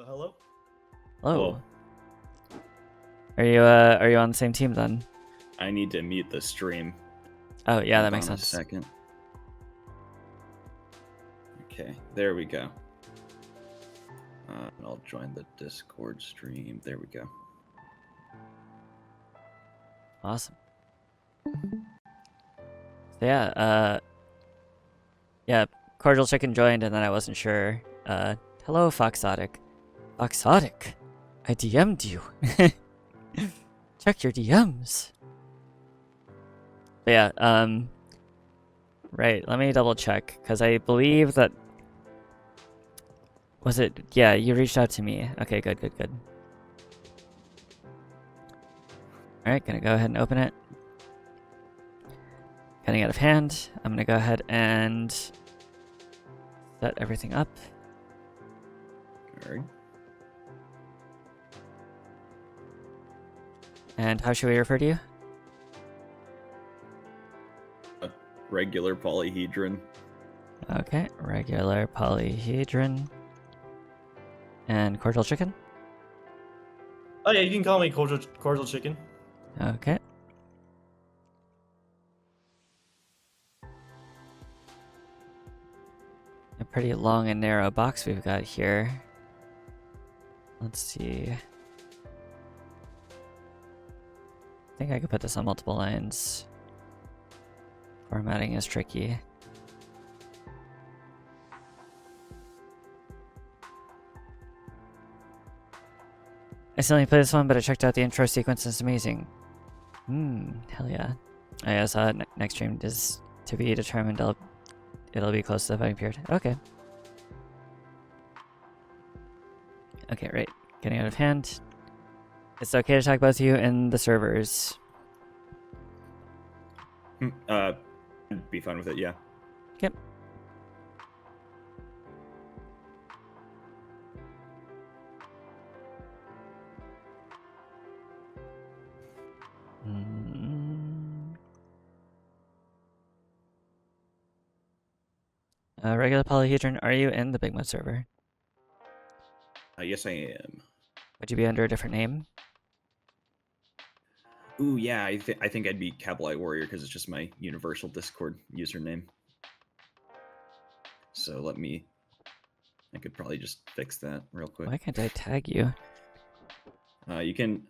Hello? Hello. Hello. Are you on the same team then? I need to mute the stream. Oh yeah, that Hold makes on sense. A second. Okay, there we go. I'll join the Discord stream. There we go. Awesome. So yeah, Cordial Chicken joined and then I wasn't sure. Hello Foxotic. Foxotic, I DM'd you. Check your DMs. But yeah, right, let me double check, because I believe that... Was it... Yeah, you reached out to me. Okay, good. Alright, gonna go ahead and open it. Getting out of hand. I'm gonna go ahead and set everything up. Alright. And how should we refer to you? Regular Polyhedron. Okay, regular Polyhedron. And Cordial Chicken? Oh yeah, you can call me cordial chicken. Okay. A pretty long and narrow box we've got here. Let's see. I think I could put this on multiple lines. Formatting is tricky. I still need to play this one, but I checked out the intro sequence and it's amazing. Hell yeah. I saw next stream is to be determined. It'll be close to the fighting period. Okay. Okay, right. Getting out of hand. It's okay to talk both of you in the servers. I'd be fine with it, yeah. Yep. Regular Polyhedron, are you in the BIGMODE server? Yes, I am. Would you be under a different name? Ooh, yeah, I think I'd be Cavalry Warrior because it's just my universal Discord username. So I could probably just fix that real quick. Why can't I tag you? You can.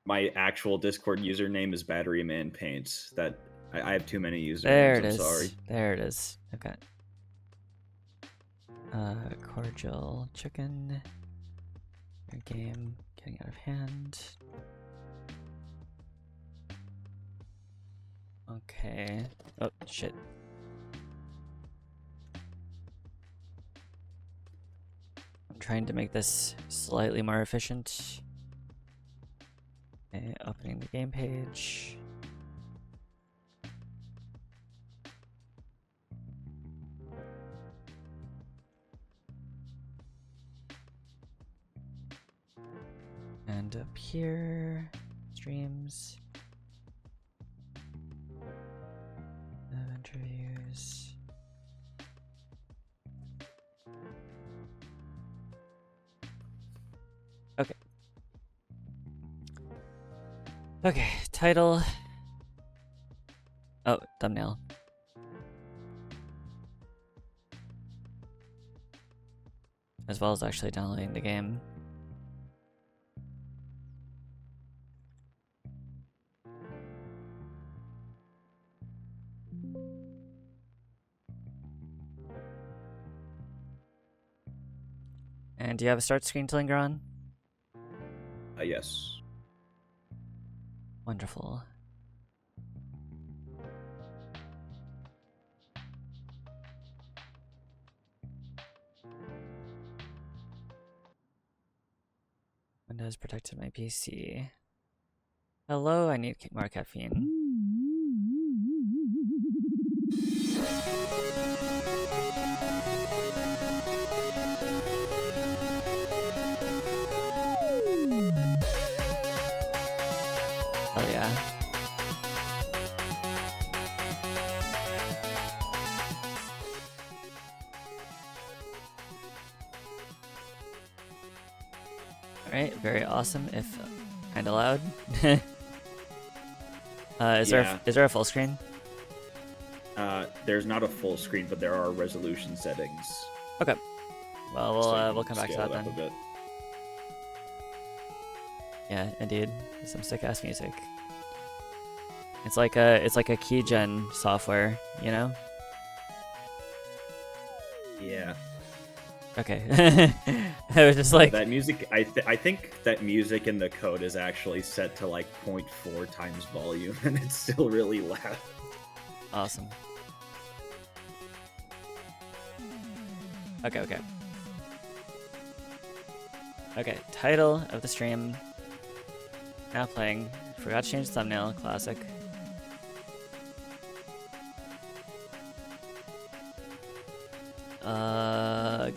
My actual Discord username is Batteryman Paints. That I have too many usernames. There it I'm is. sorry. There it is. Okay. Cordial Chicken. Your game getting out of hand. Okay. Oh, shit. I'm trying to make this slightly more efficient. Okay, opening the game page. And up here, streams. Interviews. Okay. Okay, title. Oh, thumbnail. As well as actually downloading the game. And do you have a start screen to linger on? Yes. Wonderful. Windows protected my PC. Hello, I need more caffeine. Oh yeah. Right, very awesome, if kind of loud. Is Yeah. there a full screen? There's not a full screen, but there are resolution settings. Okay. Well, so you we'll can come back to scale that it up then. a bit. Yeah, indeed, some sick ass music. It's like a key gen software, you know? Yeah. Okay. I was just like, That music, I think that music in the code is actually set to like 0.4 times volume, and it's still really loud. awesome. Okay, okay. Okay, title of the stream. Now playing. Forgot to change the thumbnail. Classic.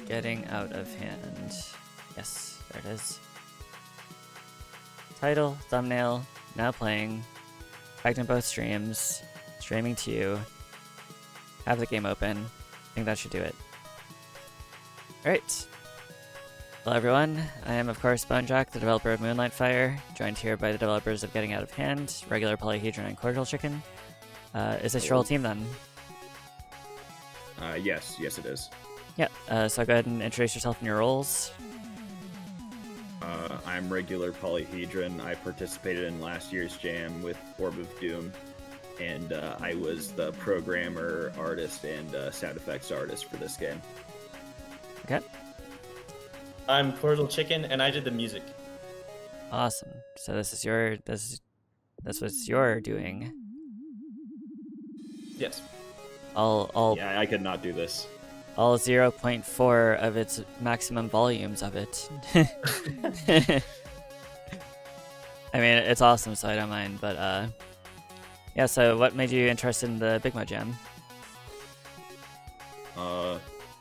Getting out of hand. Yes, there it is. Title, thumbnail, now playing. Tagged in both streams. Streaming to you. Have the game open. I think that should do it. Alright. Hello everyone, I am of course Bonejack, the developer of Moonlight Fire, joined here by the developers of Getting Out of Hand, Regular Polyhedron, and Cordial Chicken. Is this your whole team then? Yes, it is. Yeah, so go ahead and introduce yourself and your roles. I'm regular Polyhedron. I participated in last year's jam with Orb of Doom, and I was the programmer, artist, and sound effects artist for this game. Okay, I'm Cordial Chicken, and I did the music. awesome. So this was your doing. Yes. All Yeah, I could not do this. all 0.4 of its maximum volumes of it. I mean, it's awesome, so I don't mind, but yeah, so what made you interested in the BIGMODE jam?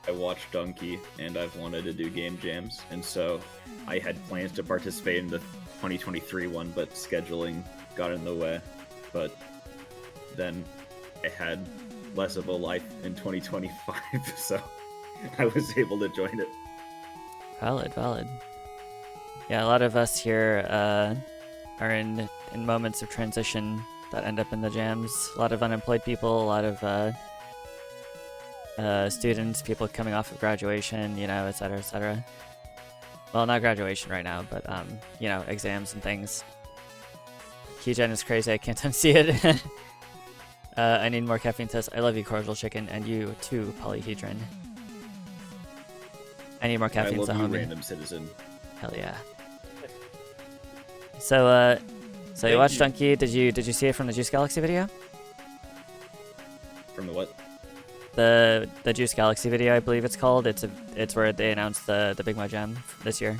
I watched Donkey, and I've wanted to do game jams, and so I had plans to participate in the 2023 one, but scheduling got in the way. But then I had less of a life in 2025, so I was able to join it. Valid. Yeah, a lot of us here are in moments of transition that end up in the jams. A lot of unemployed people, a lot of students, people coming off of graduation, you know, etc., etc. Well, not graduation right now, but you know, exams and things. Keygen is crazy. I can't unsee it. I need more caffeine. Says, I love you, Cordial Chicken, and you too, Polyhedron. I need more caffeine. I love so you, homie. random citizen. Hell yeah. So so you watched Donkey. Did you see it from the Juice Galaxy video? From the what? The Juice Galaxy video, I believe it's called. It's where they announced the BIGMODE jam this year.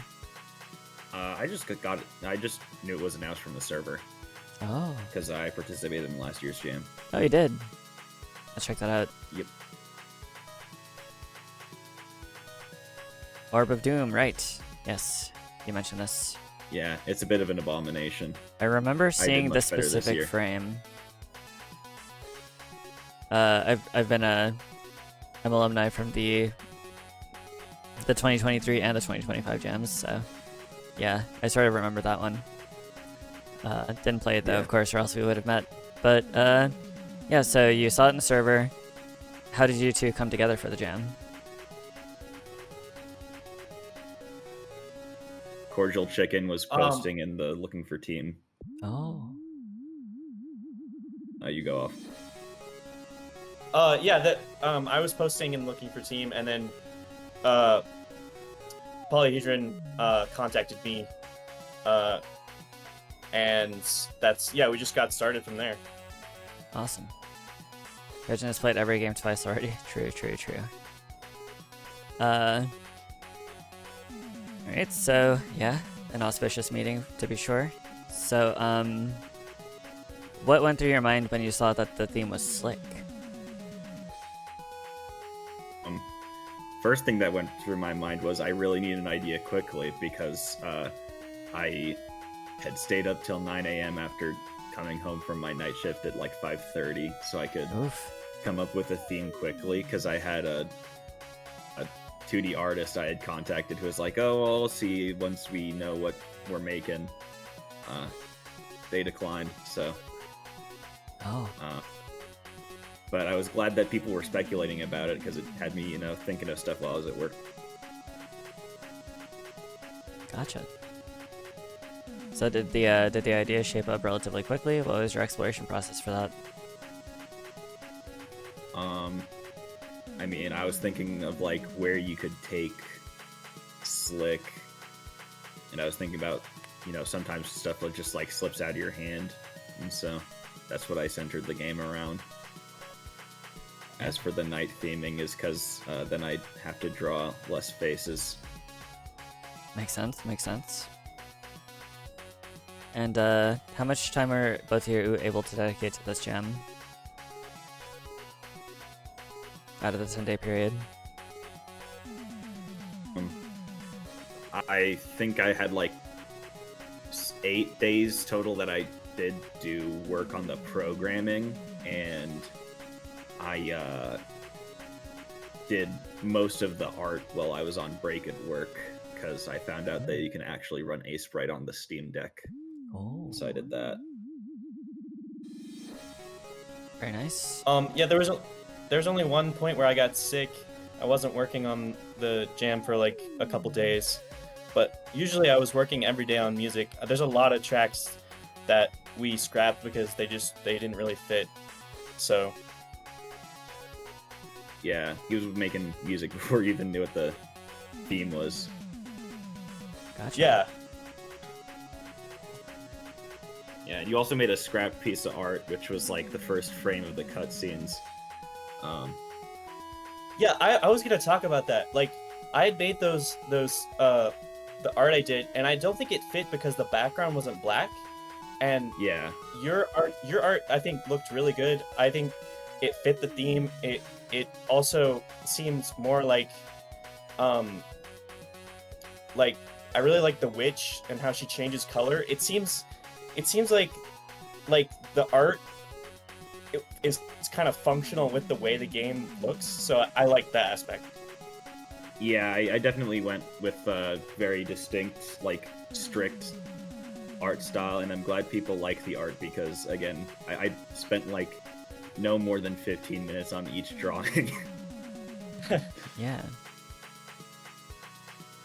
I just got it. I just knew it was announced from the server Oh. because I participated in last year's jam. Oh, you did. Let's check that out. Yep. Orb of Doom, right? Yes, you mentioned this. Yeah, it's a bit of an abomination. I remember seeing this much better this specific year. frame. I've been I'm alumni from the 2023 and the 2025 jams, so yeah, I sort of remember that one. Didn't play it though, Yeah. of course, or else we would have met. But yeah, so you saw it in the server. How did you two come together for the jam? Cordial Chicken was posting in the looking for team. Oh. You go off. Yeah, that I was posting and looking for team, and then Polyhedron contacted me, and we just got started from there. Awesome. Regin has played every game twice already. True. Alright, so yeah, an auspicious meeting to be sure. So, what went through your mind when you saw that the theme was slick? First thing that went through my mind was I really need an idea quickly because I had stayed up till 9 a.m. after coming home from my night shift at like 5:30, so I could Oof. come up with a theme quickly because I had a 2D artist I had contacted who was like, "Oh, well, we'll see once we know what we're making." They declined, so. Oh. But I was glad that people were speculating about it because it had me, thinking of stuff while I was at work. Gotcha. So did the idea shape up relatively quickly? What was your exploration process for that? I mean, I was thinking of like where you could take Slick, and I was thinking about, sometimes stuff that just like slips out of your hand, and so that's what I centered the game around. As for the night theming, is because then I'd have to draw less faces. Makes sense. Makes sense. And how much time are both of you able to dedicate to this jam? Out of the 10-day period? I think I had like 8 days total that I did do work on the programming, and I did most of the art while I was on break at work, because I found out that you can actually run Sprite on the Steam Deck. Oh. So I did that. Very nice. Yeah, there's only one point where I got sick. I wasn't working on the jam for like a couple days, but usually I was working every day on music. There's a lot of tracks that we scrapped because they didn't really fit. So Yeah, he was making music before he even knew what the theme was. Gotcha. yeah, Yeah, and you also made a scrap piece of art, which was like the first frame of the cutscenes. yeah. I was gonna talk about that. Like, I had made the art I did, and I don't think it fit because the background wasn't black. And Yeah, your art I think looked really good. I think it fit the theme. It also seems more like I really like the witch and how she changes color. It seems like the art is kind of functional with the way the game looks. So I like that aspect. yeah, I definitely went with a very distinct, like, strict art style, and I'm glad people like the art because, again, I spent like no more than 15 minutes on each drawing. Yeah.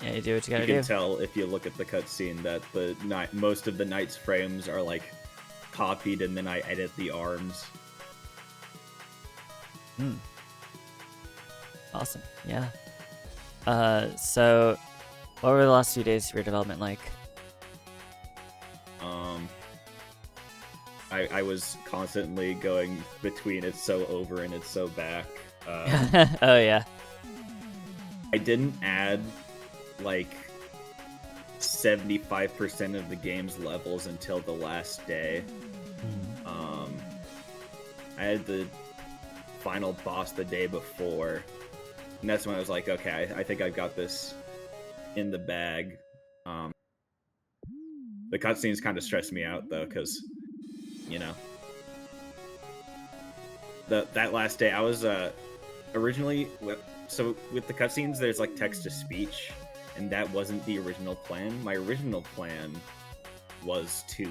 Yeah, you do what you gotta You can do. tell if you look at the cutscene that most of the knight's frames are like copied, and then I edit the arms. Awesome. Yeah. So what were the last few days of your development like? I was constantly going between it's so over and it's so back. Oh yeah. I didn't add like 75% of the game's levels until the last day. I had the final boss the day before, and that's when I was like, okay, I think I've got this in the bag. The cutscenes kind of stressed me out though, because that last day I was originally so with the cutscenes there's like text to speech, and that wasn't the original plan. My original plan was to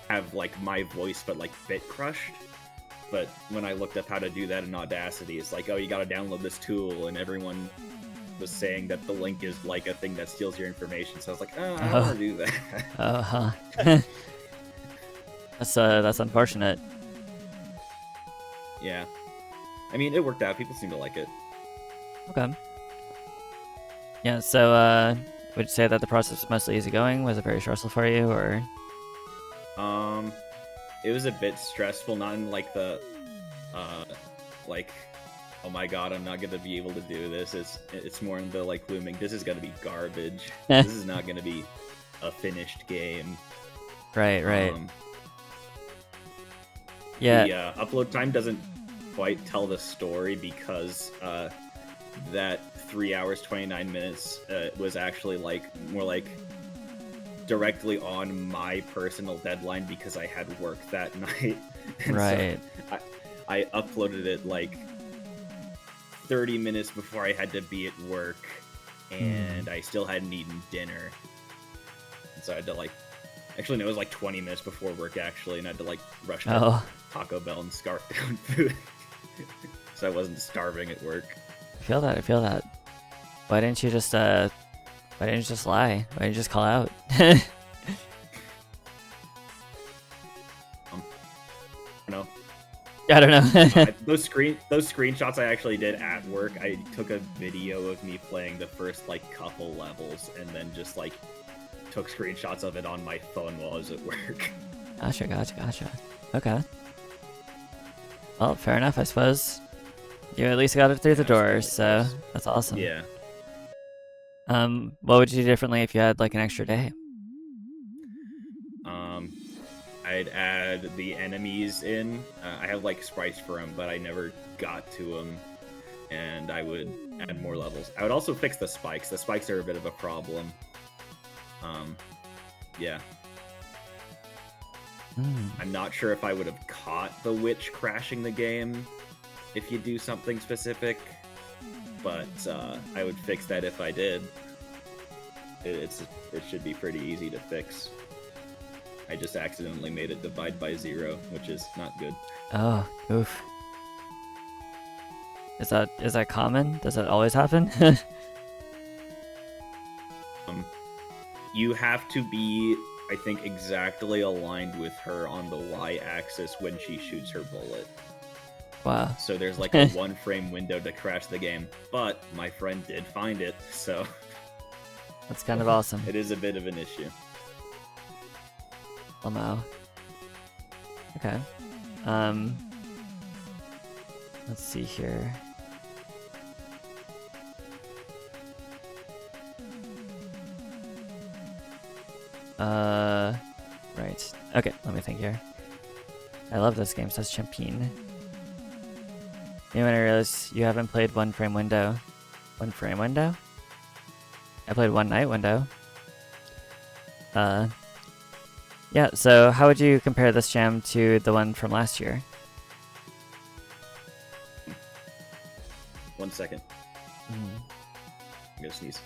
have like my voice but like bit crushed. But when I looked up how to do that in Audacity, it's like, oh, you gotta download this tool, and everyone was saying that the link is like a thing that steals your information. So I was like, oh, I don't want to do that. Oh, huh. That's unfortunate. Yeah. I mean, it worked out. People seem to like it. Okay. Yeah, so would you say that the process was mostly easygoing? Was it very stressful for you, or? It was a bit stressful, not in like the, like, oh my god, I'm not gonna be able to do this. It's more in the like looming, this is gonna be garbage. This is not gonna be a finished game. Right. Yeah. The upload time doesn't quite tell the story because that 3 hours 29 minutes was actually like more like directly on my personal deadline because I had work that night. And right. so I uploaded it like 30 minutes before I had to be at work, and I still hadn't eaten dinner. And so I had to like, actually no, it was like 20 minutes before work actually, and I had to like rush to Taco Bell and scarf down food, so I wasn't starving at work. I feel that. I feel that. Why didn't you just lie? Why didn't you just call out? No. I don't know. Those screenshots I actually did at work. I took a video of me playing the first like couple levels, and then just like took screenshots of it on my phone while I was at work. Gotcha. Okay. Well, fair enough, I suppose. You at least got it through the door, so that's awesome. Yeah. What would you do differently if you had like an extra day? I'd add the enemies in. I have like sprites for them, but I never got to them, and I would add more levels. I would also fix the spikes. The spikes are a bit of a problem. Yeah. I'm not sure if I would have caught the witch crashing the game if you do something specific, but I would fix that if I did. It should be pretty easy to fix. I just accidentally made it divide by 0, which is not good. Oh, oof. Is that common? Does that always happen? You have to be, I think, exactly aligned with her on the y-axis when she shoots her bullet. Wow. So there's like a 1-frame window to crash the game, but my friend did find it, so... That's kind of awesome. It is a bit of an issue. Wow. Okay. Let's see here. Right. Okay, let me think here. I love this game, says Champine. Anyone realize you haven't played One Frame Window? One Frame Window? I played One Night Window. Yeah, so how would you compare this jam to the one from last year? 1 second. I'm gonna sneeze.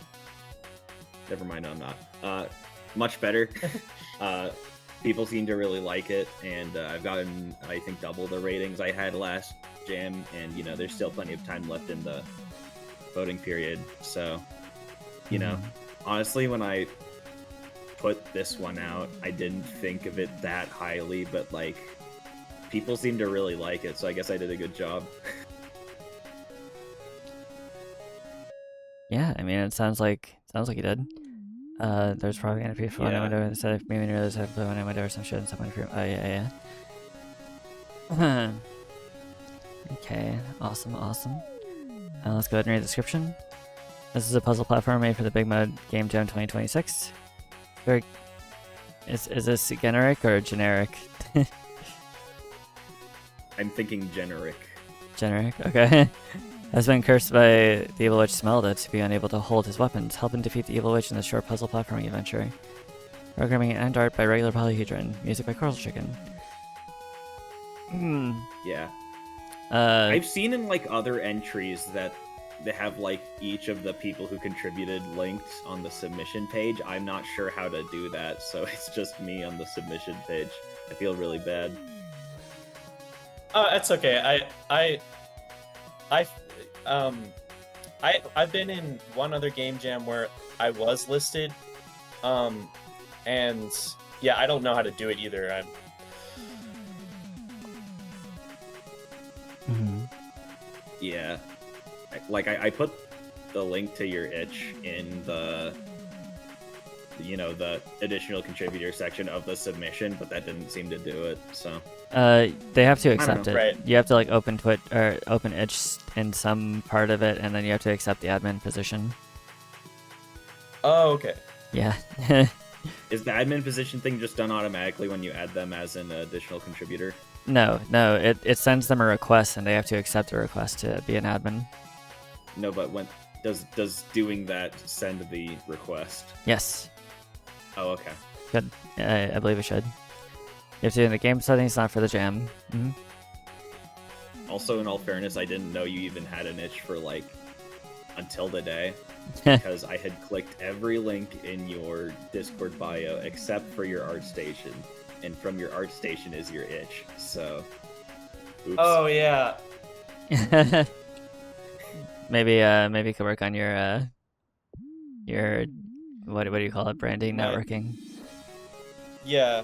Never mind, I'm not. Much better. People seem to really like it, and I've gotten, I think, double the ratings I had last jam, and, you know, there's still plenty of time left in the voting period, so, you know, honestly, when I put this one out, I didn't think of it that highly, but, like, people seem to really like it, so I guess I did a good job. Yeah, I mean, it sounds like you did. There's probably gonna be a one window instead of maybe realize I have blue one window or some shit and someone for yeah. Okay, awesome. Let's go ahead and read the description. This is a puzzle platform made for the BIGMODE Game Jam 2026. Is this generic or generic? I'm thinking generic. Generic, okay. Has been cursed by the evil witch Smelda to be unable to hold his weapons. Help him defeat the evil witch in this short puzzle platforming adventure. Programming and art by regular Polyhedron. Music by cordialchicken. Yeah. I've seen in like other entries that they have like each of the people who contributed linked on the submission page. I'm not sure how to do that, so it's just me on the submission page. I feel really bad. It's okay. I've been in one other game jam where I was listed, and yeah, I don't know how to do it either. Yeah, like I put the link to your itch in the, you know, the additional contributor section of the submission, but that didn't seem to do it. So they have to accept it. Right. You have to like open or open itch in some part of it, and then you have to accept the admin position. Oh, okay. Yeah. Is the admin position thing just done automatically when you add them as an additional contributor? No, it sends them a request, and they have to accept the request to be an admin. No, but when does doing that send the request? Yes. Oh, okay. Good. I believe it should. You have to do it in the game settings, not for the jam. Also, in all fairness, I didn't know you even had an itch for like until today, because I had clicked every link in your Discord bio except for your art station, and from your art station is your itch. So, oops. Oh yeah. Maybe you could work on your what do you call it? Branding, My- networking. Yeah.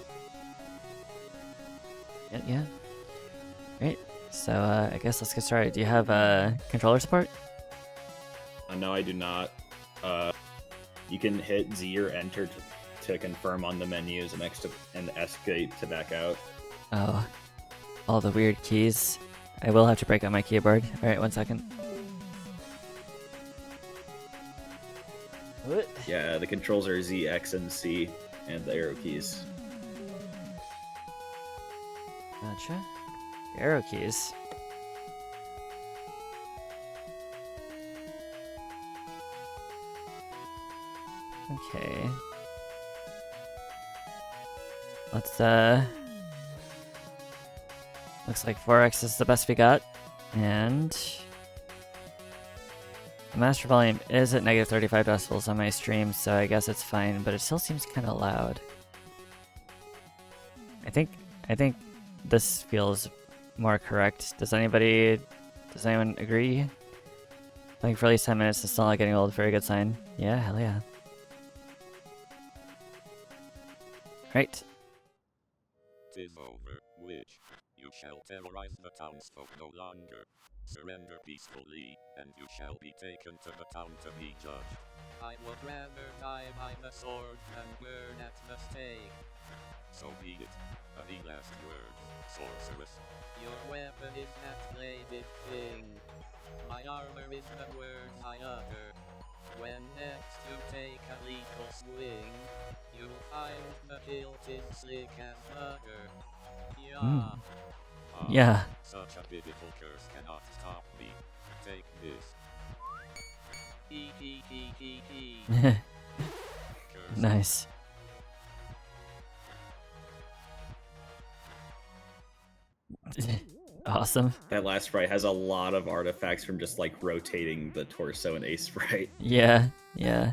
Yeah. Great. So I guess let's get started. Do you have controller support? No, I do not. You can hit Z or Enter to confirm on the menus, and escape to back out. Oh, all the weird keys. I will have to break out my keyboard. All right, 1 second. What? Yeah, the controls are Z, X, and C, and the arrow keys. Gotcha. The arrow keys. Okay. Let's looks like 4x is the best we got. And the master volume is at negative 35 decibels on my stream, so I guess it's fine, but it still seems kind of loud. I think this feels more correct. Does anyone agree? Playing for at least 10 minutes is still not getting old. Very good sign. Yeah, hell yeah. Right. 'Tis over, witch. You shall terrorize the townsfolk no longer. Surrender peacefully, and you shall be taken to the town to be judged. I would rather die by the sword than burn at the stake. So be it. The last word, sorceress. Your weapon is that bladed thing. My armor is the words I utter. When next you take a lethal swing, you'll find the hilt is slick as butter. Yeah. Mm. Ah, Yeah. Such a pitiful curse cannot stop me. Take this. Curse. Nice. Awesome. That last sprite has a lot of artifacts from just like rotating the torso and a sprite. Yeah, yeah.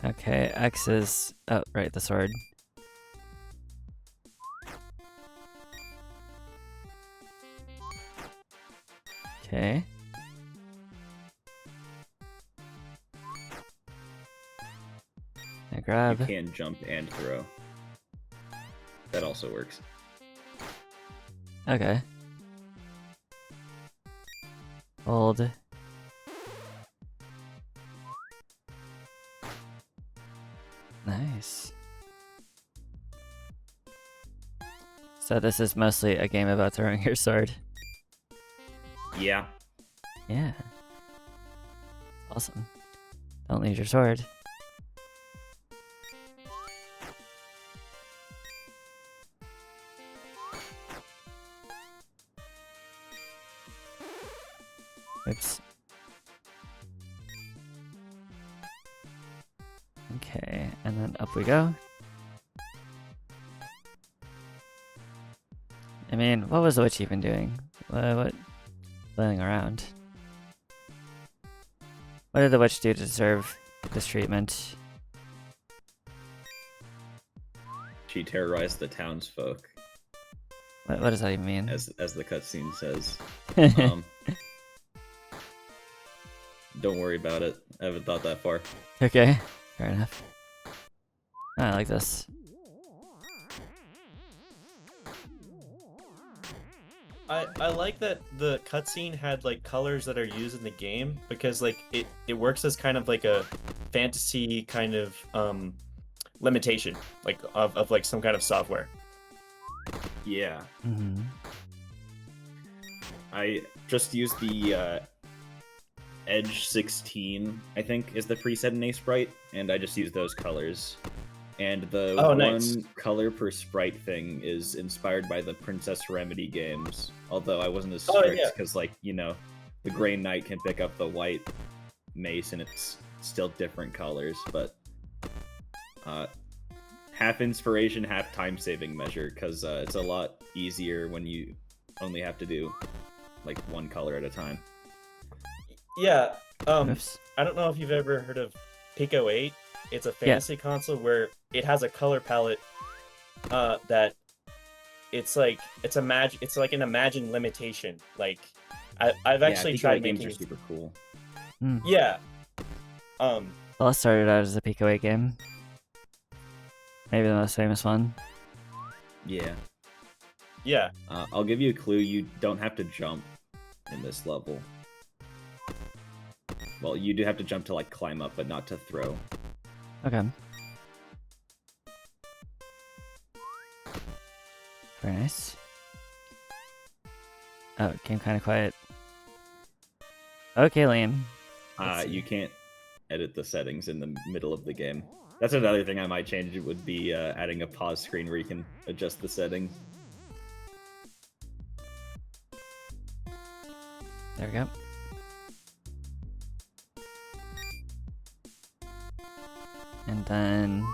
Okay, X is... Oh, right, the sword. Okay. I grab. You can jump and throw. That also works. Okay. Hold. Nice. So this is mostly a game about throwing your sword. Yeah. Yeah. Awesome. Don't lose your sword. Oops. Okay, and then up we go. I mean, what was the witch even doing? What? Flailing around. What did the witch do to deserve this treatment? She terrorized the townsfolk, What does that even mean? as the cutscene says. Don't worry about it. I haven't thought that far. Okay, fair enough. I like this. I like that the cutscene had like colors that are used in the game, because like it works as kind of like a fantasy kind of limitation, like of like some kind of software. Yeah. Mm-hmm. I just used the Edge 16, I think, is the preset in a sprite, and I just used those colors. And the one nice. color per sprite thing is inspired by the Princess Remedy games, although I wasn't as Oh, strict, yeah. because, like, you know, the Grey Knight can pick up the white mace, and it's still different colors, but half inspiration, half time-saving measure, because it's a lot easier when you only have to do like one color at a time. Yeah. Oops. I don't know if you've ever heard of Pico 8. It's a fantasy console where it has a color palette that it's like an Imagine limitation. Like I've actually Pico tried games making are super cool. Yeah. Well, it started out as a Pico 8 game. Maybe the most famous one. Yeah. Yeah. I'll give you a clue. You don't have to jump in this level. Well, you do have to jump to like climb up, but not to throw. Okay. Very nice. Oh, it came kind of quiet. Okay, Liam. You can't edit the settings in the middle of the game. That's another thing I might change. It would be adding a pause screen where you can adjust the settings. There we go. And then...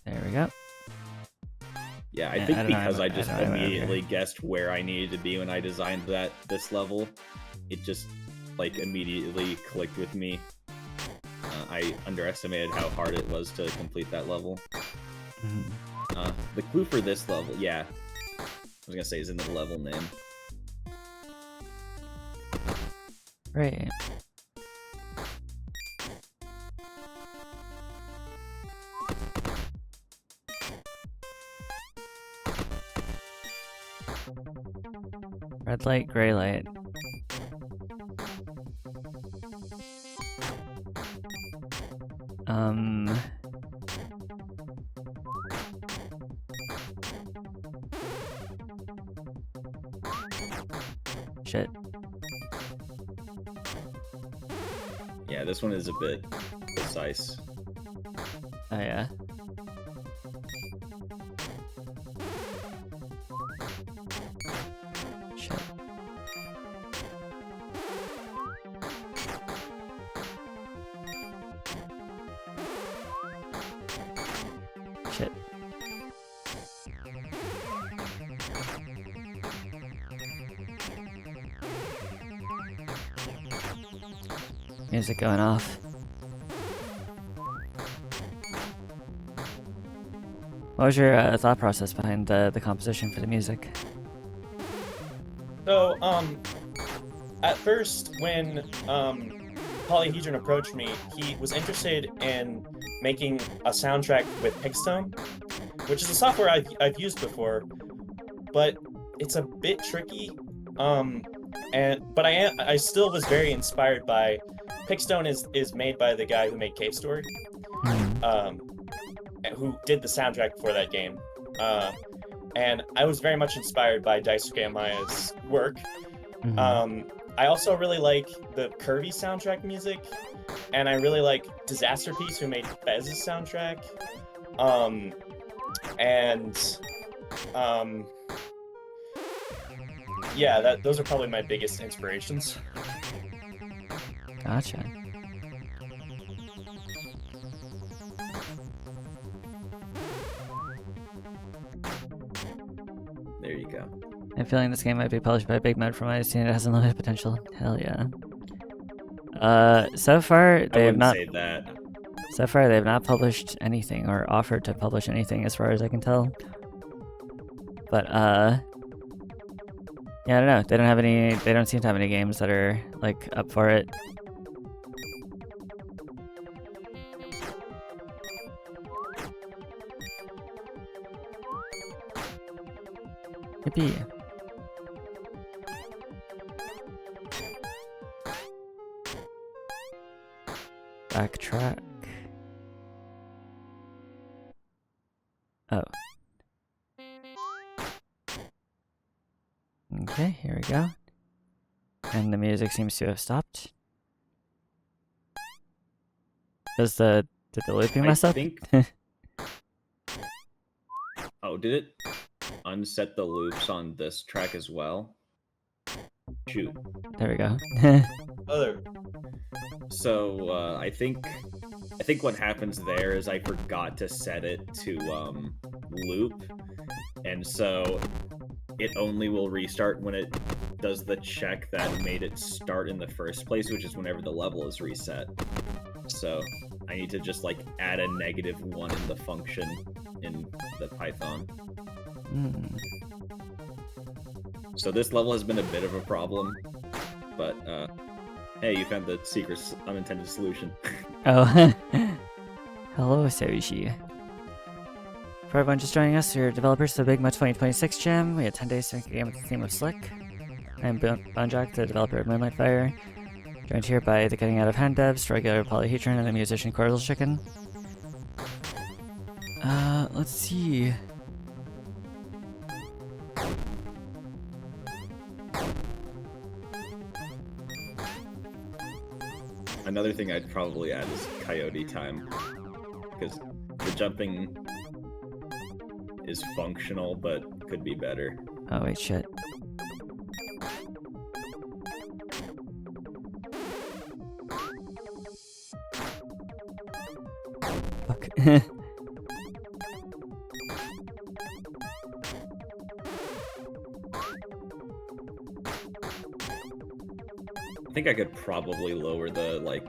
There we go. Yeah, I Yeah, think I don't know, because I I just don't know, I don't know. immediately guessed where I needed to be when I designed this level, it just like immediately clicked with me. I underestimated how hard it was to complete that level. Mhm. The clue for this level, yeah, I was gonna say is in the level name. Right. Red light, gray light. Shit. Yeah, this one is a bit precise. Oh yeah. Shit. Shit. Music going off. What was your thought process behind the composition for the music? So, at first, when Polyhedron approached me, he was interested in making a soundtrack with Pixtone, which is a software I've used before, but it's a bit tricky. But I still was very inspired by Pixtone is made by the guy who made Cave Story, who did the soundtrack for that game. And I was very much inspired by Daisuke Amaya's work. I also really like the Kirby soundtrack music, and I really like Disaster Piece, who made Fez's soundtrack. Yeah, those are probably my biggest inspirations. Gotcha. There you go. I'm feeling this game might be published by BIGMODE from what I've seen. It has unlimited potential. Hell yeah. So far they have not. Say that. So far they've not published anything or offered to publish anything, as far as I can tell. But yeah, I don't know. They don't have any. They don't seem to have any games that are like up for it. Yippee. Backtrack. Oh. Okay, here we go. And the music seems to have stopped. Did the looping mess up? Think... Oh, did it unset the loops on this track as well? Shoot. There we go. Other. So, I think I think what happens there is I forgot to set it to loop, and so it only will restart when it does the check that made it start in the first place, which is whenever the level is reset. So I need to just like add a -1 in the function in the Python. So this level has been a bit of a problem, but hey, you found the secret unintended solution. Oh, hello, Soji. For everyone just joining us, we're developers of the BIGMODE 2026 Jam. We had 10 days to make a game with the theme of Slick. I'm Bonejack, the developer of Moonlight Fire. Joined here by the Getting Out of Hand devs, regular Polyhedron, and the musician cordialchicken. Let's see. Another thing I'd probably add is coyote time, because the jumping is functional, but could be better. Oh, wait, shit. Fuck. I think I could probably lower the like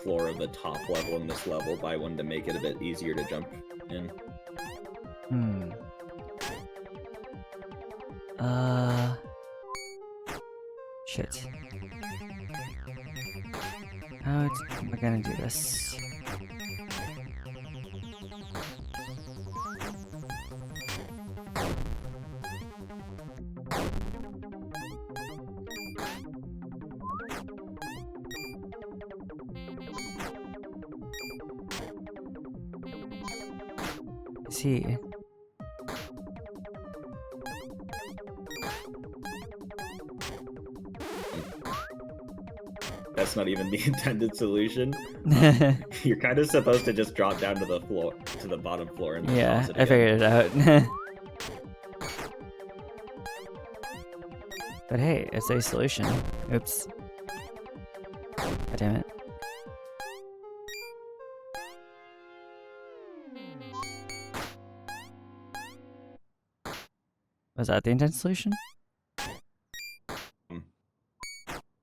floor of the top level in this level by one to make it a bit easier to jump in. Shit. How am I gonna do this? See. That's not even the intended solution. You're kind of supposed to just drop down to the floor, to the bottom floor, and Yeah, toss it I again. figured it out. But hey, it's a solution. Oops. God damn it. Was that the intended solution?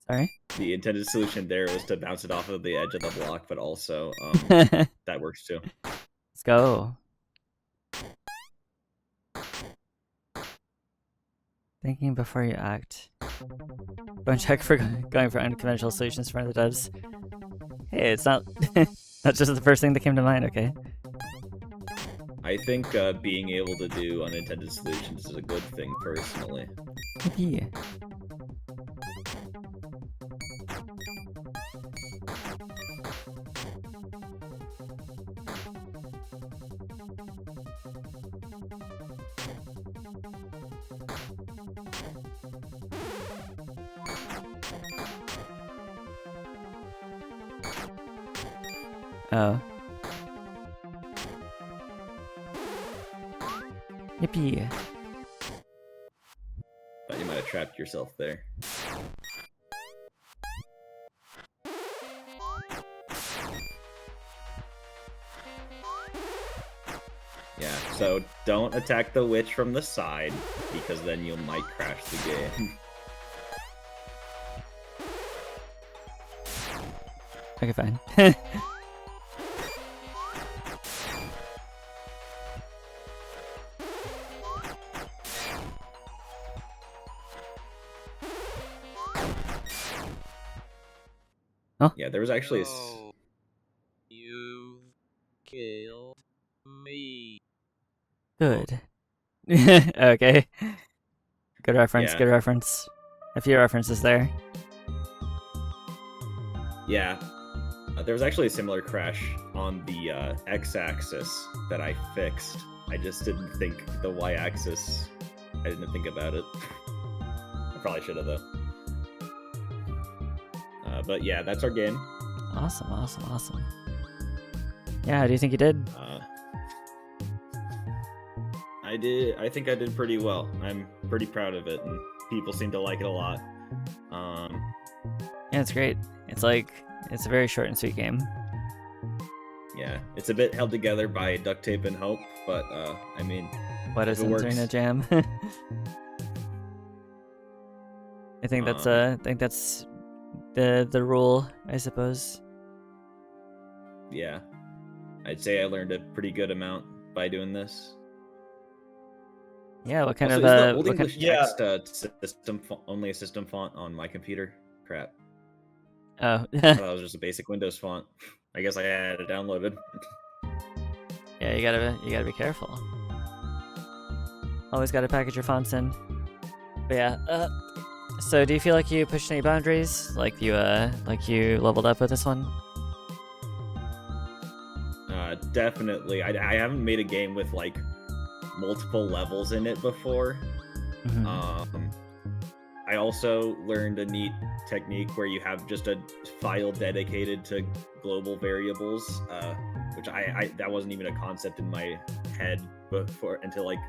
Sorry? The intended solution there was to bounce it off of the edge of the block, but also Let's that works too. go. Thinking before you act. Bone check for going for unconventional solutions for the devs. Hey, it's not that's just the first thing that came to mind, okay? I think being able to do unintended solutions is a good thing, personally. Yippee. Oh. Yippee. But you might have trapped yourself there. Yeah, so don't attack the witch from the side, because then you might crash the game. Okay, fine. Yeah, there was actually a No, you killed me. Good. Okay. Good reference, Yeah. good reference. A few references there. Yeah, there was actually a similar crash on the x-axis that I fixed. I just didn't think the y-axis. I didn't think about it. I probably should have though. But yeah, that's our game. Awesome, awesome, awesome. Yeah, how do you think you did? I did. I think I did pretty well. I'm pretty proud of it, and people seem to like it a lot. Yeah, it's great. It's like, it's a very short and sweet game. Yeah, it's a bit held together by duct tape and hope, but I mean, What is it entering a works. jam? I think that's the rule, I suppose. Yeah, I'd say I learned a pretty good amount by doing this. Yeah, what kind Also, of is the Old what kind- English Yeah. text only a system font on my computer? Crap. Oh, I thought it was just a basic Windows font. I guess I had it downloaded. yeah, you gotta be careful. Always gotta package your fonts in. But yeah, so do you feel like you pushed any boundaries? Like you leveled up with this one? Definitely. I haven't made a game with like multiple levels in it before. Mhm. I also learned a neat technique where you have just a file dedicated to global variables, which that wasn't even a concept in my head before until like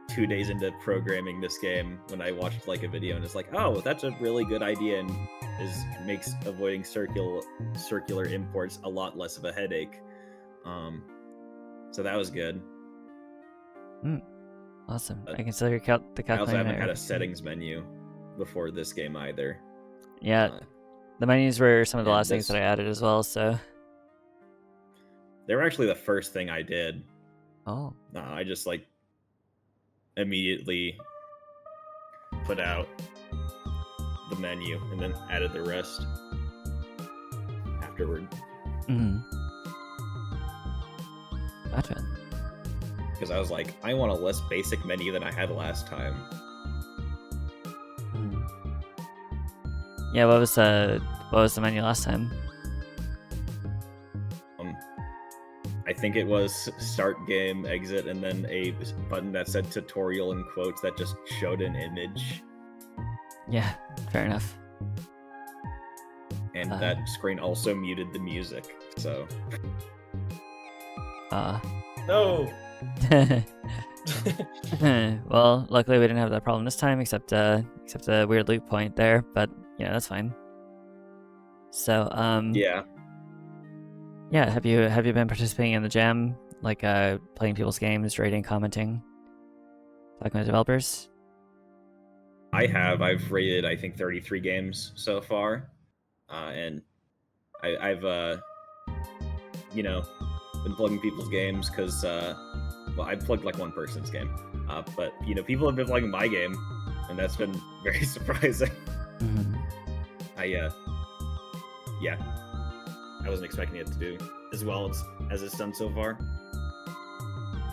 2 days into programming this game when I watched like a video and it's like, oh, that's a really good idea and makes avoiding circular imports a lot less of a headache. So that was good. Awesome. I can still hear the I also calculator. haven't had a settings menu before this game either. Yeah, the menus were some of the and last things that I added as well. So. They were actually the first thing I did. Oh. I just like immediately put out the menu and then added the rest afterward. Mm-hmm. Gotcha. Because I was like, I want a less basic menu than I had last time. Mm-hmm. Yeah, what was the menu last time? I think it was start game, exit, and then a button that said tutorial in quotes that just showed an image. Yeah, fair enough. And that screen also muted the music, so... No. Well, luckily we didn't have that problem this time, except a weird loop point there. But yeah, that's fine. So yeah. Yeah, have you been participating in the jam, like playing people's games, rating, commenting, talking with developers? I have. I've rated I think 33 games so far, and I've been plugging people's games because I plugged like one person's game, but people have been plugging my game, and that's been very surprising. Mm-hmm. I wasn't expecting it to do as well as it's done so far.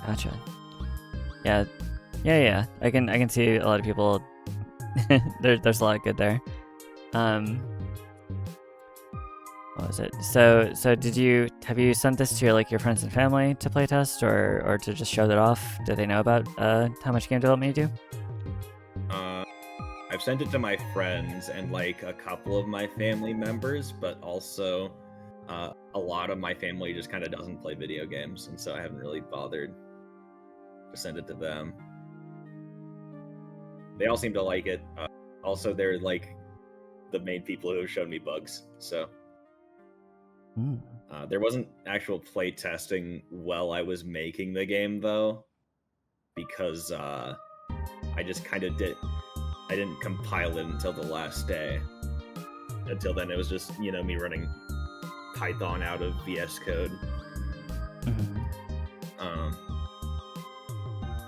Gotcha. Yeah. I can see a lot of people. There's a lot of good there. What was it? So have you sent this to your friends and family to play test or to just show that off? Do they know about how much game development you do? I've sent it to my friends and like a couple of my family members, but also a lot of my family just kind of doesn't play video games, and so I haven't really bothered to send it to them. They all seem to like it. Also, they're like the main people who have shown me bugs, so there wasn't actual play testing while I was making the game though, because I just kind of I didn't compile it until the last day. Until then, it was just me running Python out of VS Code. Mm-hmm.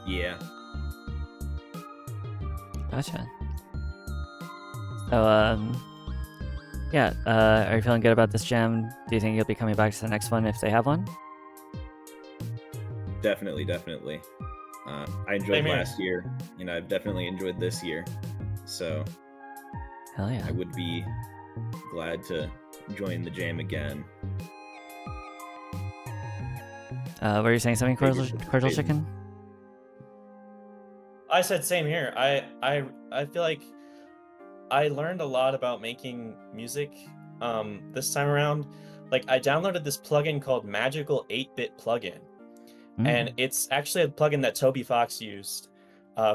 Yeah. Gotcha. So are you feeling good about this jam? Do you think you'll be coming back to the next one if they have one? Definitely. I enjoyed last year, and I've definitely enjoyed this year. So hell yeah. I would be glad to join the jam again. Were you saying something, cordial chicken? I said same here. I feel like I learned a lot about making music this time around. Like I downloaded this plugin called Magical 8-Bit Plugin. And it's actually a plugin that Toby Fox used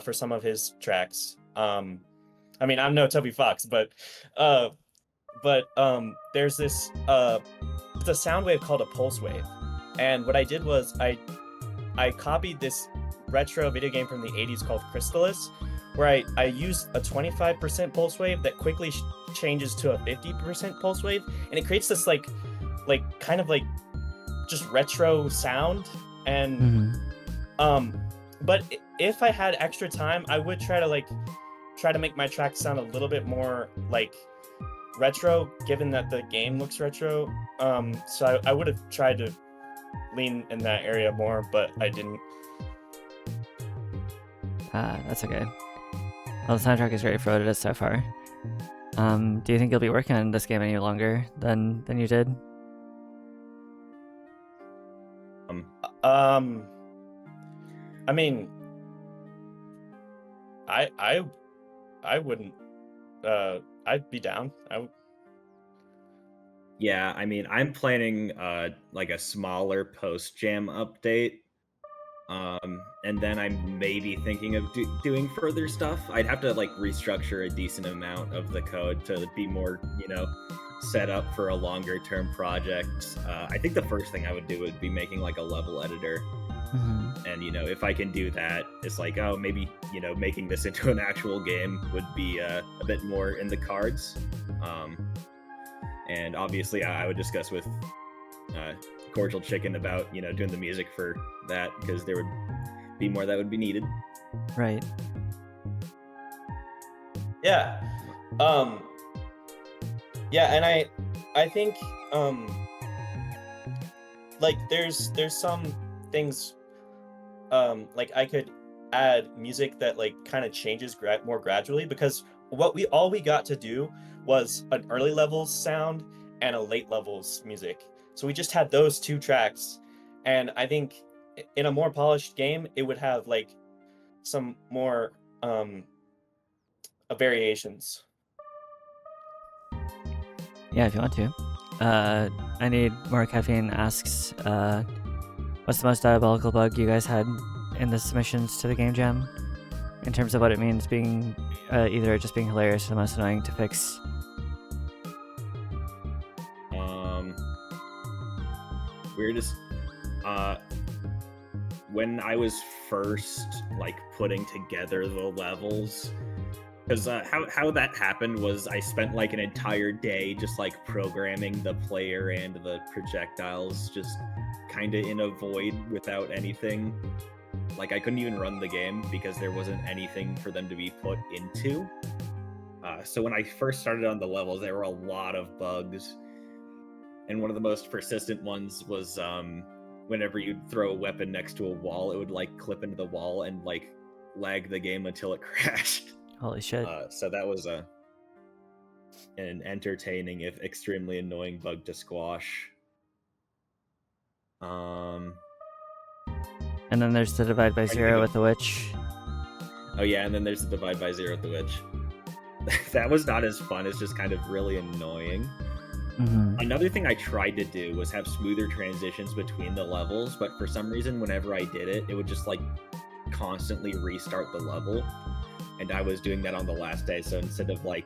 for some of his tracks. I mean, I'm no Toby Fox, but there's this it's a sound wave called a pulse wave, And what I did was I copied this retro video game from the 80s called Crystallis, where I used a 25% pulse wave that quickly changes to a 50% pulse wave, and it creates this like kind of like just retro sound. And but if I had extra time, I would try to make my tracks sound a little bit more like retro, given that the game looks retro. So I would have tried to lean in that area more, but I didn't. That's okay. Well, the soundtrack is great for what it is so far. Do you think you'll be working on this game any longer than you did? I mean, I wouldn't. I'd be down. Yeah, I mean, I'm planning like a smaller post jam update. And then I'm maybe thinking of doing further stuff. I'd have to like restructure a decent amount of the code to be more, set up for a longer term project. I think the first thing I would do would be making like a level editor. And if I can do that, it's like, oh, maybe making this into an actual game would be a bit more in the cards. And obviously I would discuss with Cordial Chicken about doing the music for that, because there would be more that would be needed. Right. Yeah. Yeah, and I think like there's some things like I could add music that like kind of changes more gradually, because all we got to do was an early levels sound and a late levels music. So we just had those two tracks, and I think in a more polished game it would have like some more variations. Yeah, if you want to. I Need More Caffeine asks, what's the most diabolical bug you guys had in the submissions to the game jam? In terms of what it means being either just being hilarious or the most annoying to fix. Weirdest. When I was first like putting together the levels, because how that happened was I spent like an entire day just like programming the player and the projectiles just kind of in a void without anything. Like I couldn't even run the game because there wasn't anything for them to be put into. So when I first started on the levels, there were a lot of bugs. And one of the most persistent ones was whenever you'd throw a weapon next to a wall, it would like clip into the wall and like lag the game until it crashed. Holy shit. So that was an entertaining, if extremely annoying bug to squash. And then there's the divide by zero with the witch. Oh yeah, and then there's the divide by zero with the witch. That was not as fun. It's just kind of really annoying. Another thing I tried to do was have smoother transitions between the levels, but for some reason, whenever I did it, it would just like constantly restart the level. And I was doing that on the last day, so instead of like,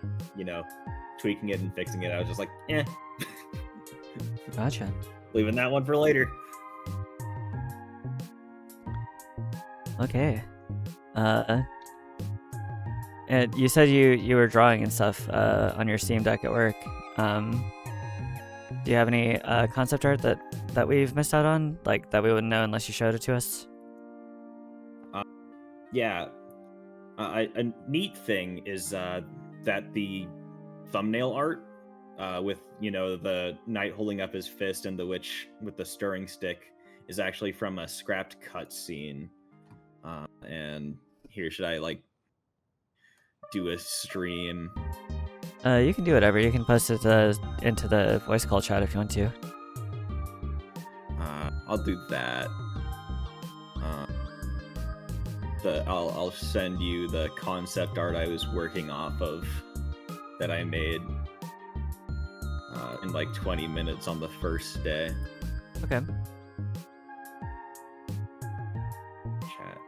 tweaking it and fixing it, I was just like, eh. Gotcha. Leaving that one for later. Okay. And you said you were drawing and stuff on your Steam Deck at work. Do you have any concept art that we've missed out on, like that we wouldn't know unless you showed it to us? Yeah. A neat thing is that the thumbnail art with the knight holding up his fist and the witch with the stirring stick is actually from a scrapped cutscene. And here, should I like do a stream? You can do whatever. You can post it into the voice call chat if you want to. I'll do that. I'll send you the concept art I was working off of that I made in like 20 minutes on the first day. Okay. Chat.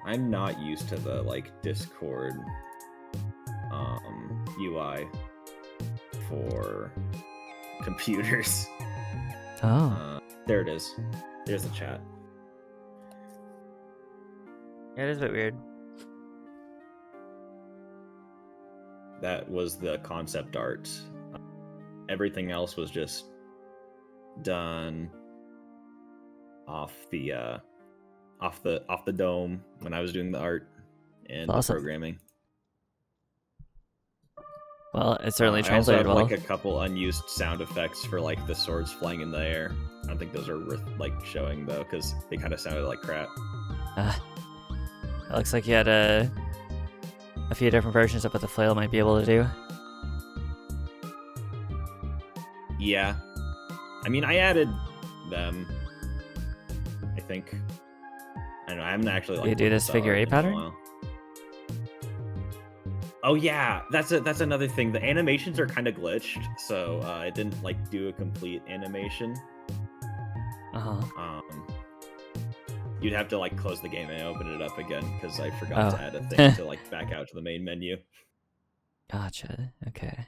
I'm not used to the like Discord UI for computers. Oh, There it is. There's the chat. yeah, it is a bit weird. That was the concept art. Everything else was just done off the dome when I was doing the art and the Awesome. programming. Well, it certainly I also translated have well. like a couple unused sound effects for like the swords flying in the air. I don't think those are worth like showing though, because they kind of sounded like crap. It looks like you had a few different versions of what the flail might be able to do. Yeah, I mean, I added them. I think. I don't know. I haven't actually like. You do looked this at the figure art eight in a pattern? while. Oh yeah, that's another thing. The animations are kind of glitched, so it didn't like do a complete animation. Uh-huh. You'd have to like close the game and open it up again because I forgot Oh. to add a thing to like back out to the main menu. Gotcha. Okay.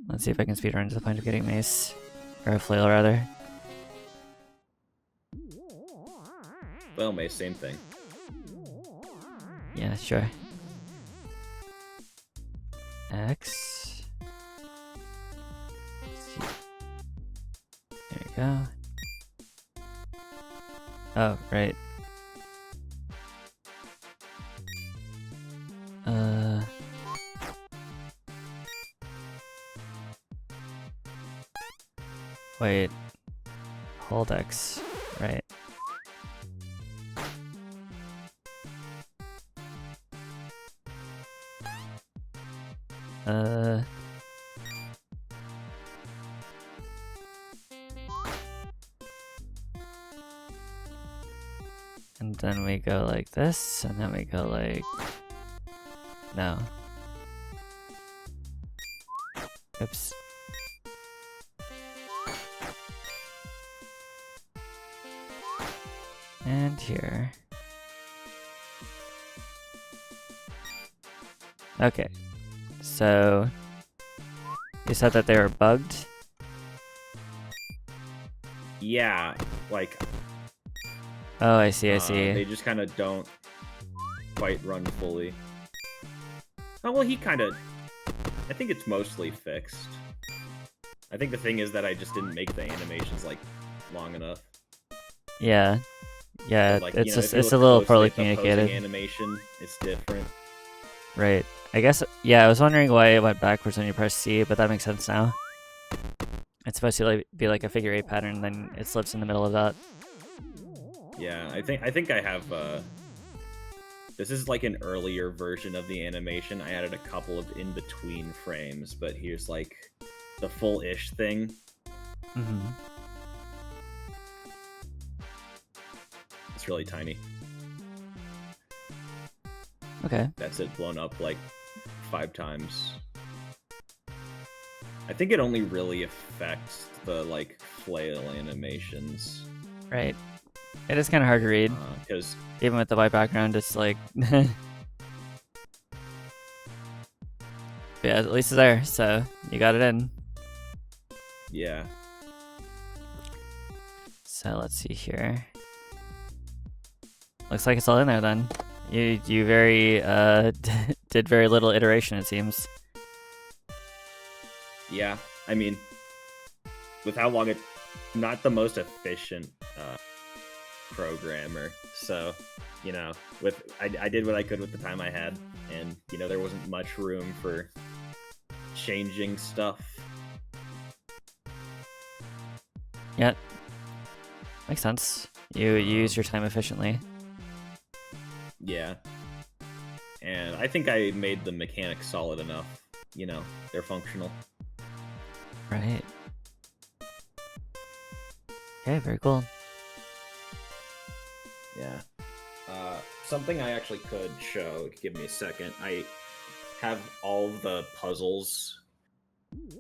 Let's see if I can speedrun to the point of getting mace. Or a flail, rather. Well, May, same thing. Yeah, sure. X. Let's see. There we go. Oh, right. Wait. Hold X. Right. And then we go like this, and then we go like... No. Oops. And here. Okay. So... You said that they were bugged? Yeah, like Oh, I see, I see. they just kind of don't quite run fully. Oh well, he kind of. I think it's mostly fixed. I think the thing is that I just didn't make the animations like long enough. Yeah. Yeah, Like, it's you know, just, if you it's a look little closely poorly at the posing communicated. animation, it's different. Right. I guess, yeah, I was wondering why it went backwards when you press C, but that makes sense now. It's supposed to like, be like a figure 8 pattern, then it slips in the middle of that. Yeah, I think I have. This is like an earlier version of the animation. I added a couple of in-between frames, but here's like the full-ish thing. Mm-hmm. It's really tiny. Okay. That's it blown up like 5 times. I think it only really affects the like flail animations. Right. It is kind of hard to read. Because Even with the white background, it's like... yeah, at least it's there, so you got it in. yeah, So let's see here. Looks like it's all in there then. You very, did very little iteration, it seems. yeah. I mean, with how long I'm not the most efficient programmer, so you know, I did what I could with the time I had, and you know, there wasn't much room for changing stuff. Yeah. Makes sense. You use your time efficiently. Yeah, and I think I made the mechanics solid enough. You know, they're functional. Right. Okay, very cool. Yeah. Something I actually could show, give me a second. I have all of the puzzles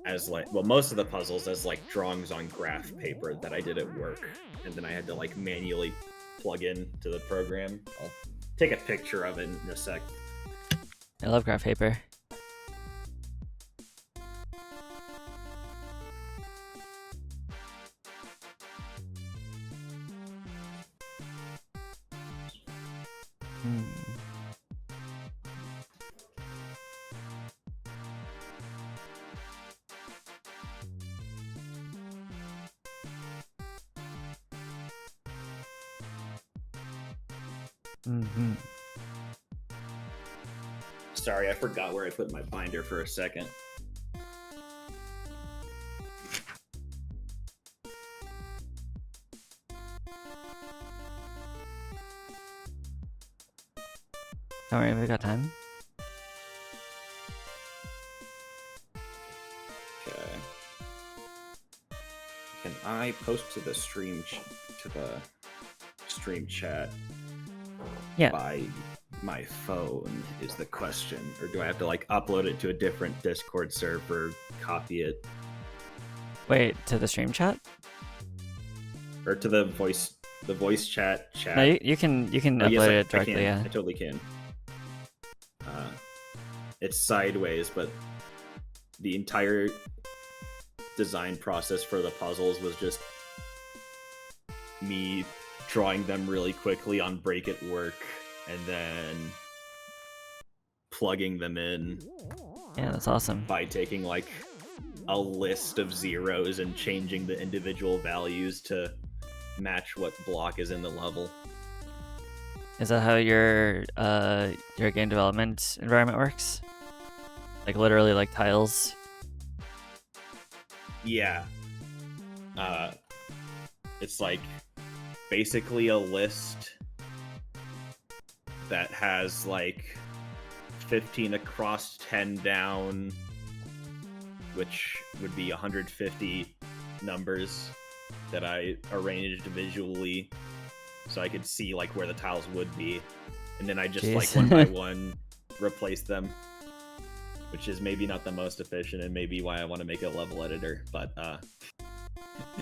as like, well, most of the puzzles as like drawings on graph paper that I did at work. And then I had to like manually plug in to the program. I'll take a picture of it in a sec. I love graph paper. Hmm. Mm-hmm. Sorry, I forgot where I put my binder for a second. Don't worry, we got time. Okay. Can I post to the stream chat Yeah. by my phone is the question, or do I have to like upload it to a different Discord server, copy it, Wait, to the stream chat? or to the voice chat? No, you can Oh, yes, upload I it directly. can. Yeah. I totally can. It's sideways, but the entire design process for the puzzles was just me drawing them really quickly on Break It Work and then plugging them in Yeah, that's awesome. by taking like a list of zeros and changing the individual values to match what block is in the level. Is that how your game development environment works? Like literally like tiles? Yeah. It's like basically a list that has like 15 across, 10 down, which would be 150 numbers that I arranged visually so I could see like where the tiles would be, and then I just Jeez. like one by one replace them, which is maybe not the most efficient and maybe why I want to make a level editor, but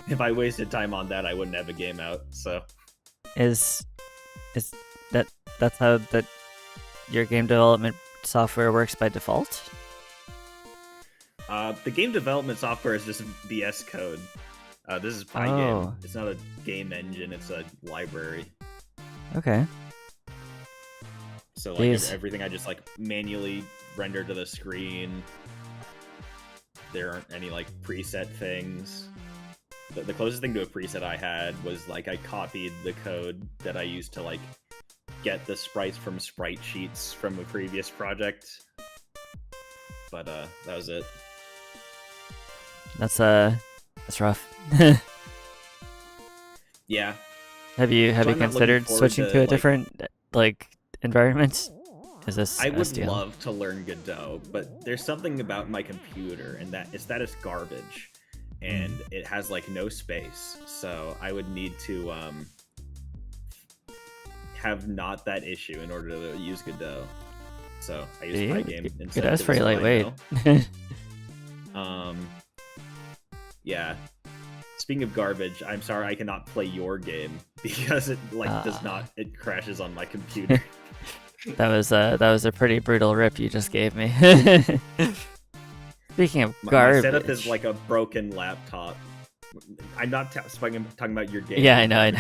if I wasted time on that I wouldn't have a game out. So Is that's how your game development software works by default? the game development software is just VS Code. This is Pygame. Oh. It's not a game engine, it's a library. Okay. So like Jeez. everything I just like manually render to the screen. There aren't any like preset things. The closest thing to a preset I had was like I copied the code that I used to like get the sprites from sprite sheets from a previous project. But that was it. That's rough. Yeah. Have you So I'm not looking considered forward switching to, to a like- different like environment? Is this I would SDL? love to learn Godot, but there's something about my computer and that it's garbage. And it has like no space. So I would need to have not that issue in order to use Godot. So I use Yeah, Pygame instead. Godot's 'cause pretty it's what I lightweight. know. Yeah. Speaking of garbage, I'm sorry I cannot play your game because it does not. It crashes on my computer. That was a pretty brutal rip you just gave me. Speaking of My garbage, setup is like a broken laptop. I'm not talking about your game. Yeah, I know.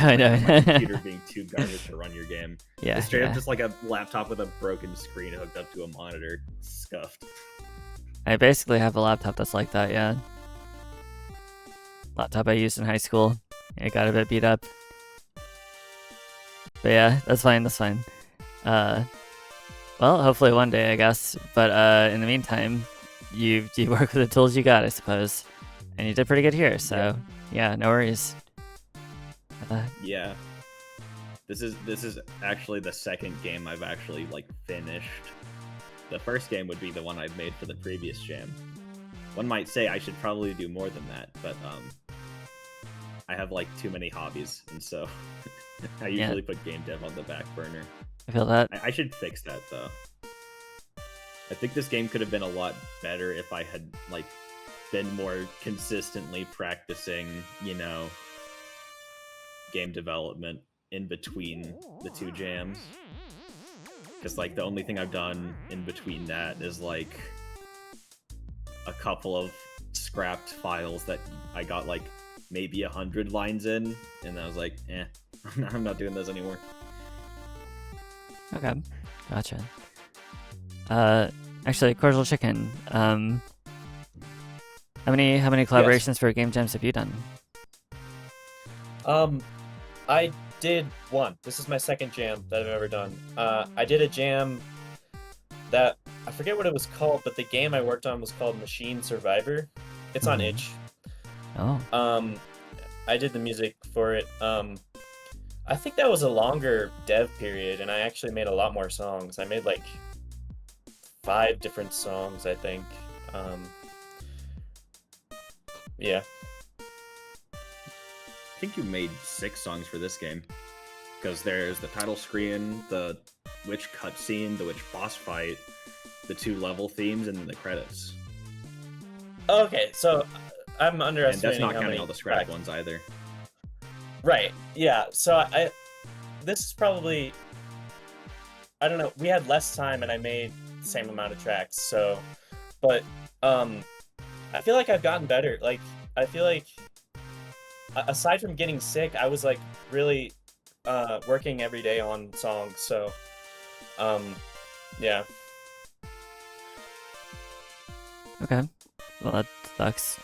My computer being too garbage to run your game. Yeah, It's straight yeah. up just like a laptop with a broken screen hooked up to a monitor, scuffed. I basically have a laptop that's like that. Yeah, laptop I used in high school. It got a bit beat up, but yeah, that's fine. That's fine. Well, hopefully one day, I guess. But in the meantime, you work with the tools you got, I suppose, and you did pretty good here. So yeah, no worries. Yeah. This is actually the second game I've actually like finished. The first game would be the one I've made for the previous jam. One might say I should probably do more than that, but I have like too many hobbies, and so I usually put game dev on the back burner. I feel that. I should fix that though. I think this game could have been a lot better if I had like been more consistently practicing, game development in between the two jams. because like the only thing I've done in between that is like a couple of scrapped files that I got like maybe 100 lines in, and I was like, I'm not doing those anymore. Okay, gotcha. Actually, Cordial Chicken. How many collaborations for game jams have you done? I did one. This is my second jam that I've ever done. I did a jam that I forget what it was called, but the game I worked on was called Machine Survivor. It's on itch. Oh. I did the music for it. I think that was a longer dev period, and I actually made a lot more songs. I made like 5 different songs, I think. Yeah. I think you made 6 songs for this game, because there's the title screen, the witch cutscene, the witch boss fight, the 2 level themes, and then the credits. Okay, so I'm And underestimating that's not how counting many all the scrap tracks. ones either. Right. Yeah. So this is probably, I don't know. We had less time, and I made the same amount of tracks. So, but I feel like I've gotten better. Like I feel like aside from getting sick, I was like really working every day on songs. So, yeah. Okay. Well, that sucks.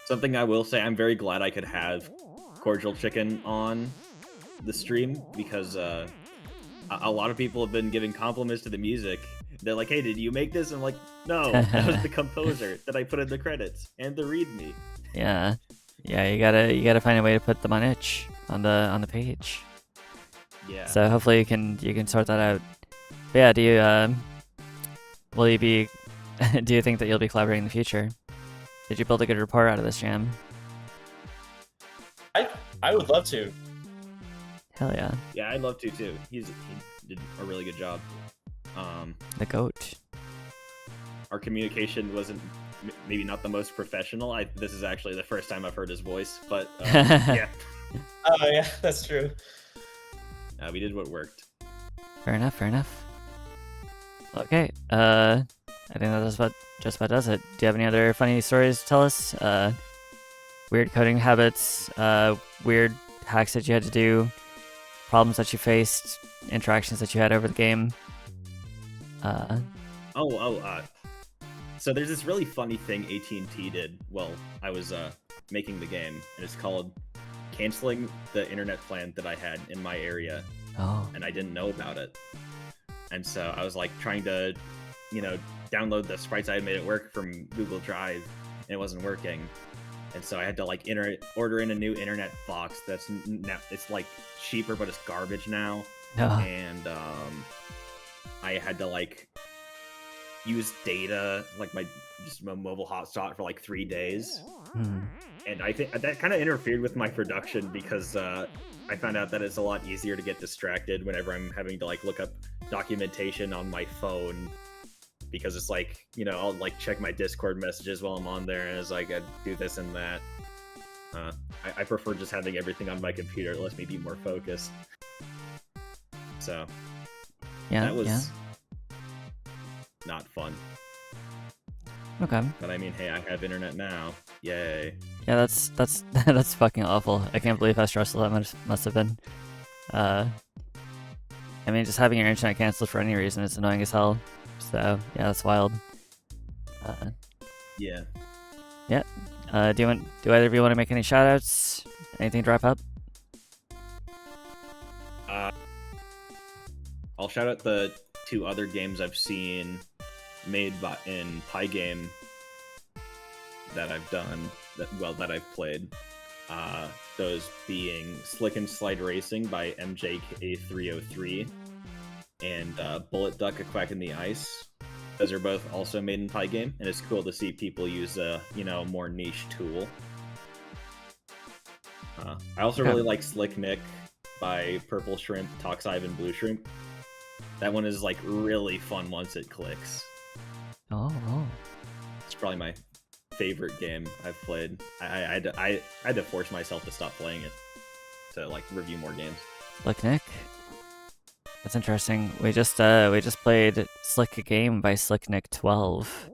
Something I will say, I'm very glad I could have Cordial Chicken on the stream, because a lot of people have been giving compliments to the music. They're like, hey, did you make this? I'm like, no, that was the composer that I put in the credits and the readme. Yeah. Yeah, you gotta find a way to put them on itch on the page. Yeah. So hopefully you can sort that out. But yeah, will you be do you think that you'll be collaborating in the future? Did you build a good rapport out of this jam? I would love to. Hell yeah. Yeah, I'd love to too. He did a really good job. The goat. Our communication wasn't maybe not the most professional. This is actually the first time I've heard his voice, but yeah, Oh yeah, that's true. we did what worked. Fair enough. Okay, I think that just about does it. Do you have any other funny stories to tell us? Weird coding habits, weird hacks that you had to do, problems that you faced, interactions that you had over the game. So there's this really funny thing AT&T did while I was making the game, and it's called canceling the internet plan that I had in my area, and I didn't know about it. And so I was like trying to, download the sprites I had made it work from Google Drive, and it wasn't working. And so I had to like order in a new internet box that's now it's like cheaper, but it's garbage now. And I had to like use data, like my mobile hotspot for like 3 days. And I think that kind of interfered with my production, because I found out that it's a lot easier to get distracted whenever I'm having to like look up documentation on my phone, because it's like, I'll like check my Discord messages while I'm on there, and it's like I do this and that. I prefer just having everything on my computer. It lets me be more focused. So yeah, that was not fun. Okay. But I mean, hey, I have internet now. Yay. Yeah, that's that's fucking awful. I can't believe how stressful that must have been. I mean, just having your internet canceled for any reason is annoying as hell. So yeah, that's wild. Yeah. Yeah. Do either of you want to make any shoutouts? Anything to wrap up? I'll shout out the 2 other games I've seen made in Pygame that I've done, that I've played. Those being Slick and Slide Racing by MJK303 and Bullet Duck: A Quack in the Ice. Those are both also made in Pygame, and it's cool to see people use a more niche tool. I also really like Slick Nick by Purple Shrimp, Toxive, and Blue Shrimp. That one is like really fun once it clicks. Oh. It's probably my favorite game I've played. I had to force myself to stop playing it to like review more games. Look, Nick. That's interesting. We just played Slick a Game by Slicknick 12.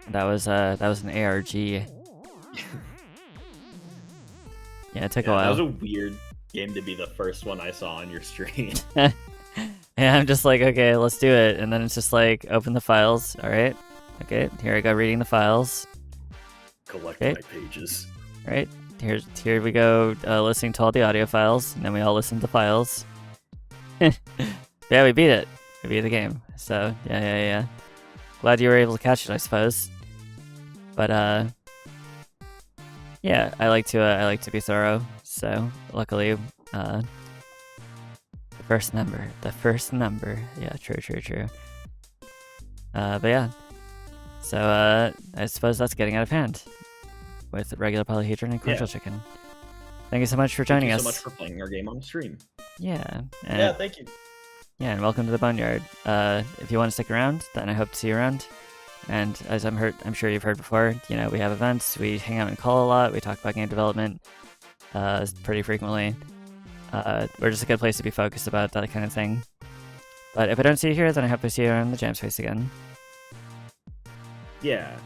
That was an ARG. Yeah, it took a while. That was a weird game to be the first one I saw on your stream. Yeah, I'm just like, okay, let's do it. And then it's just like, open the files. All right. Okay, here I go reading the files. Collect Okay. my pages. All right, here we go listening to all the audio files, and then we all listen to the files. Yeah, we beat it. We beat the game. So, yeah. Glad you were able to catch it, I suppose. But, yeah, I like to be thorough. So, luckily, the first number. Yeah, true. But yeah. So, I suppose that's getting out of hand with regular Polyhedron and cordial chicken. Thank you so much for joining us. Thank you so much for playing our game on stream. Yeah. Yeah, thank you. Yeah, and welcome to the Boneyard. If you want to stick around, then I hope to see you around. And as I'm sure you've heard before, you know, we have events, we hang out and call a lot, we talk about game development pretty frequently. We're just a good place to be focused about that kind of thing. But if I don't see you here, then I hope to see you around the jam space again. Yeah.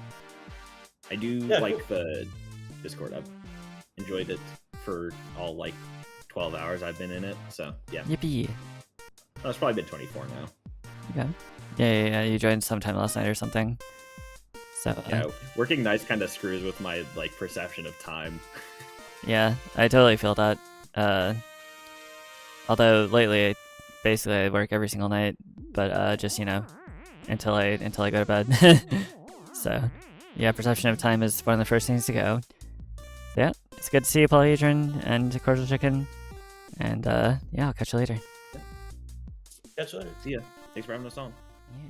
I do Yeah, like the Discord. I've enjoyed it for all like 12 hours I've been in it. So yeah. Yippee! Oh, it's probably been 24 now. Okay. Yeah. You joined sometime last night or something. So Yeah, working nights kind of screws with my like perception of time. yeah, I totally feel that. Although lately, basically, I work every single night, but just until I go to bed. So yeah, perception of time is one of the first things to go. So, yeah, it's good to see you, Polyhedron and cordial chicken, and yeah, I'll catch you later. Catch you later. See ya. Thanks for having us on. Yeah.